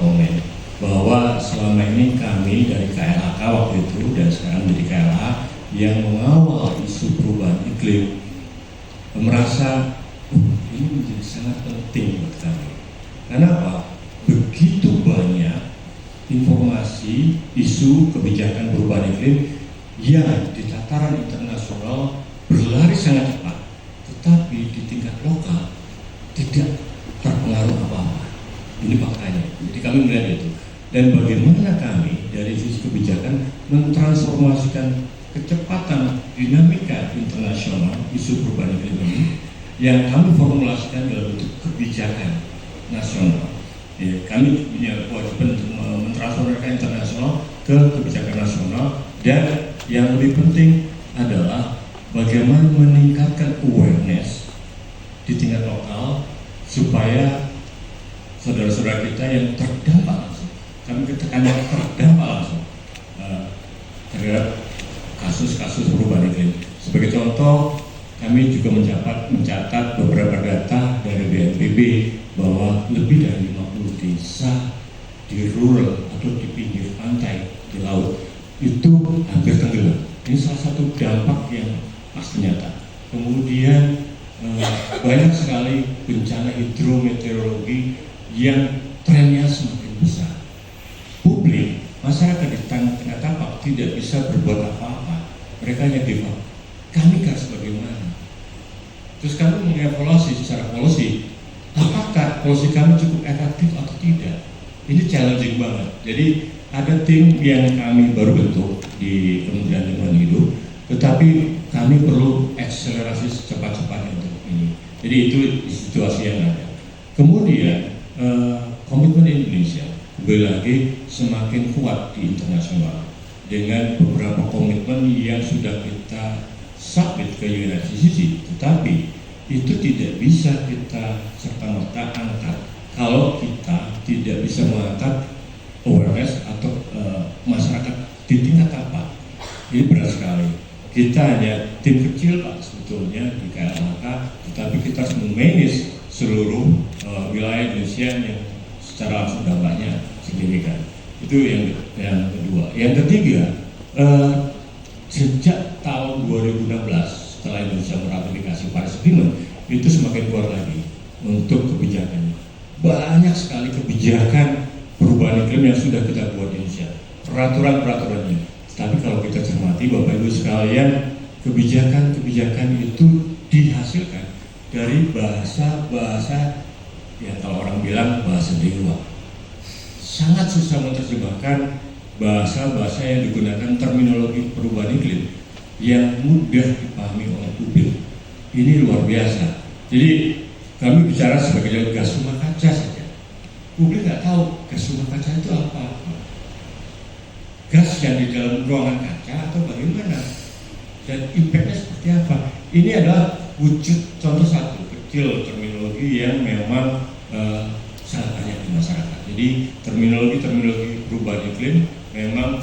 komen bahwa selama ini kami dari KLHK waktu itu dan sekarang menjadi KLH yang mengawal isu perubahan iklim merasa ini menjadi sangat penting buat kami. Kenapa? Begitu banyak informasi isu kebijakan perubahan iklim yang di tataran internasional berlari sangat cepat, tetapi di tingkat lokal tidak terpengaruh apa-apa. Ini faktanya. Jadi kami melihat itu. Dan bagaimana kami dari sisi kebijakan mentransformasikan kecepatan dinamika internasional isu perubahan iklim ini yang kami formulasikan dalam bentuk kebijakan nasional. Ya, kami punya kewajiban untuk mentransformasikan internasional ke kebijakan nasional, dan yang lebih penting adalah bagaimana meningkatkan awareness di tingkat lokal supaya saudara-saudara kita yang terdampak langsung, kami tekankan terdampak langsung terhadap kasus-kasus perubahan iklim. Sebagai contoh, kami juga mencatat beberapa data dari BNPB bahwa lebih dari 50 desa di rural atau di pinggir pantai di laut itu hampir tenggelam. Ini salah satu dampak yang pasti nyata. Kemudian banyak sekali bencana hidrometeorologi yang trennya semakin besar. Publik, masyarakat di tengah dampak tidak bisa berbuat apa-apa. Mereka hanya give up. Kami harus bagaimana? Terus kami mengevaluasi secara policy, apakah policy kami cukup efektif atau tidak? Ini challenging banget. Jadi ada tim yang kami baru bentuk di Kementerian Lingkungan Hidup, tetapi kami perlu akselerasi secepat-cepatnya untuk ini. Jadi itu situasi yang ada. Kemudian komitmen Indonesia kembali lagi semakin kuat di internasional dengan beberapa komitmen yang sudah kita submit ke UNFCCC, tetapi itu tidak bisa kita serta-merta angkat kalau kita tidak bisa mengangkat awareness atau masyarakat di tingkat apa. Ini berat sekali. Kita hanya tim kecil Pak sebetulnya di KLHK, tetapi kita harus memanage seluruh wilayah Indonesia yang secara langsung dampaknya signifikan. Itu yang kedua. Yang ketiga, sejak tahun 2016 setelah Indonesia meratifikasi Paris Agreement, itu semakin kuat lagi untuk kebijakannya. Banyak sekali kebijakan perubahan iklim yang sudah kita buat di Indonesia, peraturan-peraturannya. Tapi kalau kita cermati Bapak Ibu sekalian, kebijakan-kebijakan itu dihasilkan dari bahasa-bahasa, ya kalau orang bilang bahasa dewa. Sangat susah menerjemahkan bahasa-bahasa yang digunakan terminologi perubahan iklim yang mudah dipahami oleh publik. Ini luar biasa. Jadi kami bicara sebagai gas rumah kaca saja. Publik nggak tahu gas rumah kaca itu apa. Gas yang di dalam ruangan kaca atau bagaimana, dan impactnya seperti apa. Ini adalah wujud contoh satu kecil terminologi yang memang sangat banyak di masyarakat. Jadi terminologi perubahan iklim memang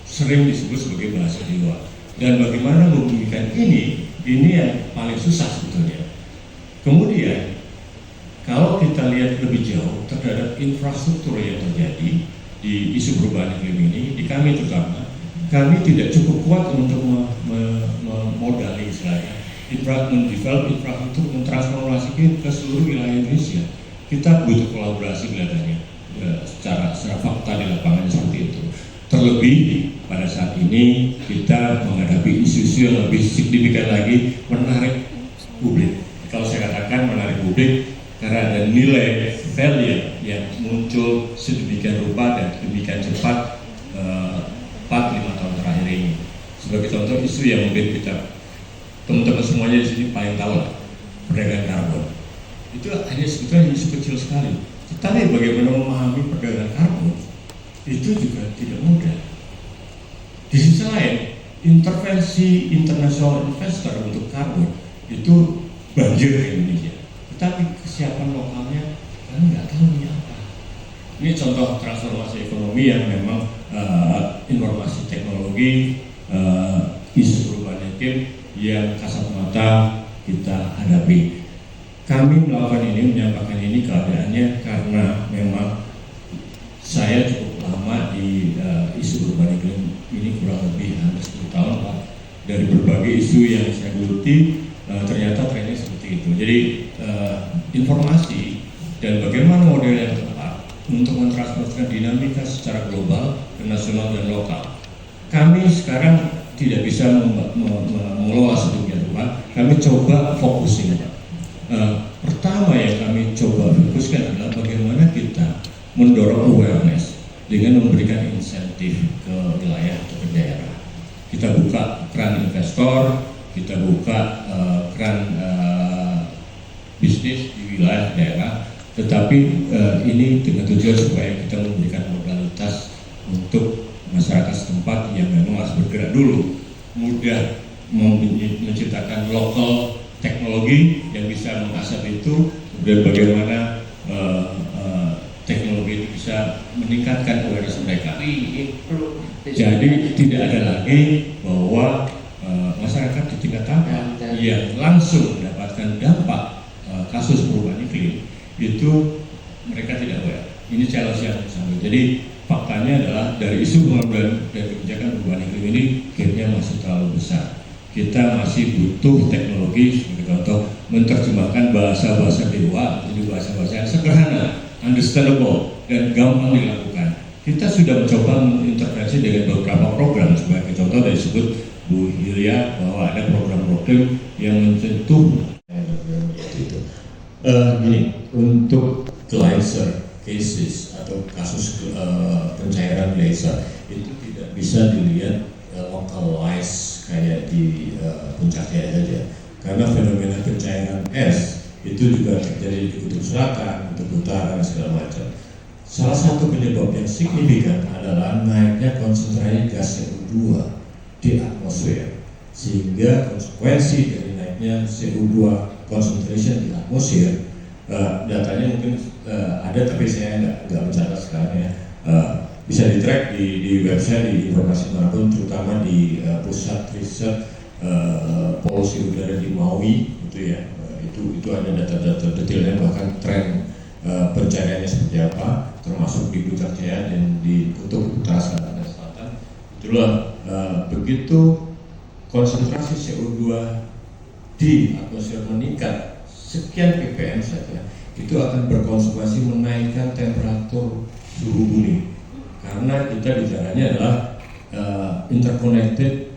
sering disebut sebagai bahasa dewa. Dan bagaimana membumikan ini yang paling susah sebetulnya. Kemudian kalau kita lihat lebih jauh terhadap infrastruktur yang terjadi di isu perubahan iklim ini, di kami terutama, kami tidak cukup kuat untuk memodali istilahnya mendevelop infrastruktur, mentransformasikan ke seluruh wilayah Indonesia. Kita butuh kolaborasi kelihatannya, secara fakta di lapangan seperti itu. Terlebih pada saat ini kita menghadapi isu-isu yang lebih signifikan lagi, menarik publik. Kalau saya katakan menarik publik karena ada nilai value yang muncul sedemikian rupa dan sedemikian cepat 4-5 tahun terakhir ini. Sebagai contoh isu yang mungkin kita teman-teman semuanya di sini paling tahu lah, perdagangan karbon. Itu hanya sebetulnya isu kecil sekali. Tetapi bagaimana memahami perdagangan karbon itu juga tidak mudah. Di sisi lain, intervensi internasional investor untuk karbon itu banjir di Indonesia. Tetapi kesiapan lokalnya kami nggak tahu ini apa. Ini contoh transformasi ekonomi yang memang informasi teknologi, isu perubahan iklim yang kasat mata kita hadapi. Kami melakukan ini, menyampaikan ini keadaannya karena memang di isu perubahan iklim ini kurang lebih hampir 10 tahun Pak. Dari berbagai isu yang saya geluti, ternyata trennya seperti itu. Jadi informasi dan bagaimana model yang tepat untuk mentransformasikan dinamika secara global, nasional dan lokal. Kami sekarang tidak bisa mengelola sedemikian rupa. Kami coba focusing Pak. Pertama yang kami coba fokuskan adalah bagaimana kita mendorong awareness dengan memberikan insentif ke wilayah atau ke daerah. Kita buka keran investor, kita buka keran bisnis di wilayah daerah, tetapi ini dengan tujuan supaya kita memberikan modalitas untuk masyarakat setempat yang memang harus bergerak dulu, mudah menciptakan lokal teknologi yang bisa mengasap itu, dan bagaimana teknologi itu bisa meningkatkan awareness mereka. Jadi tidak ada lagi bahwa masyarakat di tingkat tanah yang langsung mendapatkan dampak kasus perubahan iklim itu mereka tidak aware. Ini challenge yang sama. Jadi faktanya adalah dari isu pengambilan dan kebijakan perubahan iklim ini gapnya masih terlalu besar. Kita masih butuh teknologi sebagai contoh menerjemahkan bahasa-bahasa dewa jadi bahasa-bahasa yang sederhana, understandable dan gampang dilakukan. Kita sudah mencoba mengintervensi dengan beberapa program sebagai contoh dari disebut Bu Hilya bahwa ada program-program yang menyentuh gini, untuk geyser cases atau kasus pencairan geyser itu tidak bisa dilihat localized kayak di puncak Jaya saja, karena fenomena pencairan es itu juga terjadi di kutub selatan, kutub utara dan segala macam. Salah satu penyebab yang signifikan adalah naiknya konsentrasi gas CO2 di atmosfer, sehingga konsekuensi dari naiknya CO2 concentration di atmosfer, datanya mungkin ada tapi saya nggak mencatat sekarang ya, bisa di track di website, di informasi manapun, terutama di pusat riset polusi udara di Maui itu ya, itu ada data-data detailnya, bahkan tren pencariannya seperti apa, termasuk di Puncak Jaya dan di kutub utara, selatan dan selatan. Itulah begitu konsentrasi CO2 di atmosfer meningkat sekian ppm saja, itu akan berkonsekuensi menaikkan temperatur suhu bumi, karena kita bicaranya adalah interconnected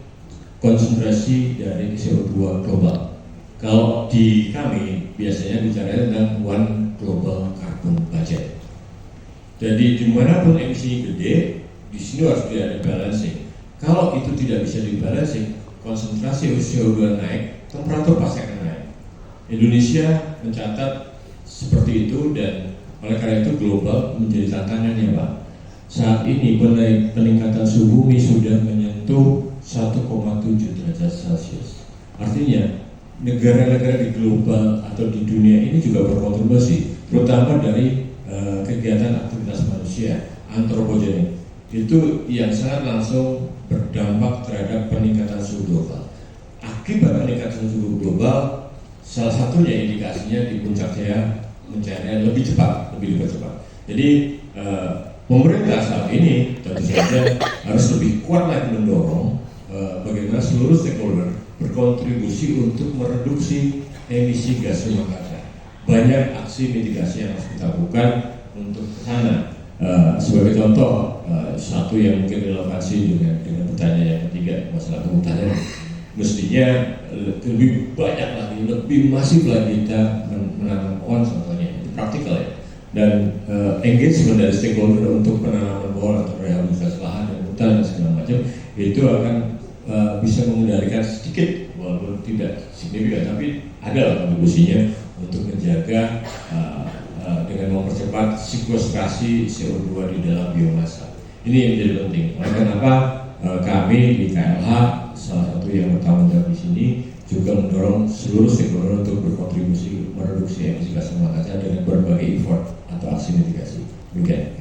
konsentrasi dari CO2 global. Kalau di kami biasanya bicara tentang one global carbon budget. Jadi dimanapun emisi gede, di sini harus ada balancing. Kalau itu tidak bisa dibalancing, konsentrasi CO2 naik, temperatur pasti akan naik. Indonesia mencatat seperti itu, dan oleh karena itu global menjadi tantangannya Pak. Saat ini peningkatan suhu bumi sudah menyentuh 1,7 derajat Celcius. Artinya negara-negara di global atau di dunia ini juga berkontribusi, terutama dari kegiatan aktivitas manusia antropogenik, itu yang sangat langsung berdampak terhadap peningkatan suhu global. Akibat peningkatan suhu global, salah satunya indikasinya di Puncak Jaya mencairannya lebih cepat. Jadi pemerintah saat ini tentu saja harus lebih kuat lagi mendorong bagaimana seluruh stakeholder berkontribusi untuk mereduksi emisi gas rumah kaca. Banyak aksi mitigasi yang harus kita lakukan untuk ke sana. Sebagai contoh, satu yang mungkin relevansi dengan pertanyaan yang ketiga, masalah kehutanan, mestinya lebih banyak lagi, lebih masif lagi kita menanam pohon contohnya, itu praktikal ya. Dan engagement dari stakeholder untuk penanaman pohon atau rehabilitasi lahan dan hutan dan segala macam itu akan bisa mengendalikan sedikit, walaupun tidak signifikan, tapi ada kontribusinya untuk menjaga dengan mempercepat sekuestrasi CO2 di dalam biomasa. Ini yang menjadi penting. Oleh kenapa kami di KLH salah satu yang bertanggung jawab di sini juga mendorong seluruh stakeholder untuk berkontribusi mereduksi emisi gas rumah kaca dengan berbagai effort atau aksi mitigasi. Demikian.